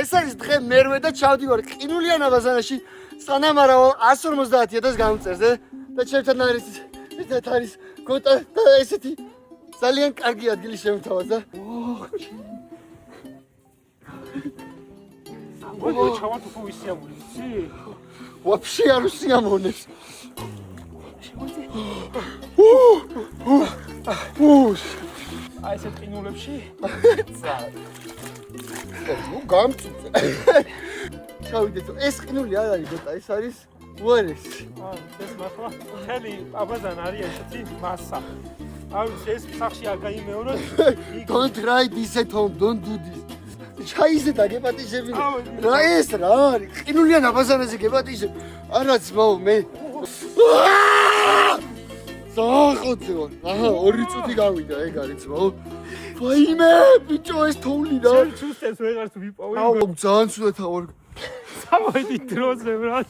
ეს არის დღე მერვე და ჩავდივარ ყინულიან აბაზანაში სანამ არა 150,000 გამწერზე და ჩემთან არის გოტა და ესეთი ძალიან კარგი ადგილი შემთავაზა. მოდი ჩავართ უფრო ვისიამოვნე, იცი? Вообще არ უსიამოვნებს. აი ესეთ ყინულებში? ნუ გამწუწე. ჩავიდეთ. ეს ყინული არ არის გოტა, ეს არის უარესი. ეს მართლა ხელი აბაზან არის ესეთი მასა. აი ეს სახში არ გაიმეოროთ. Don't try this at home, don't do this. ჩაიზედა გეპატიჟები. რა ეს რა არის? ყინულიან აბაზანაზე გეპატიჟებ. არა ძმაო მე. საახოთე ვარ. აჰა 2 წუთი გავიდა ეგ არის ძმაო. ვაიმე ბიჭო ეს თოვლი რა. ჩუსტეს ვეღარც ვიპოვე. აუ ძალიან ცუდად ავარ. სამოდი დროზე ბრატ.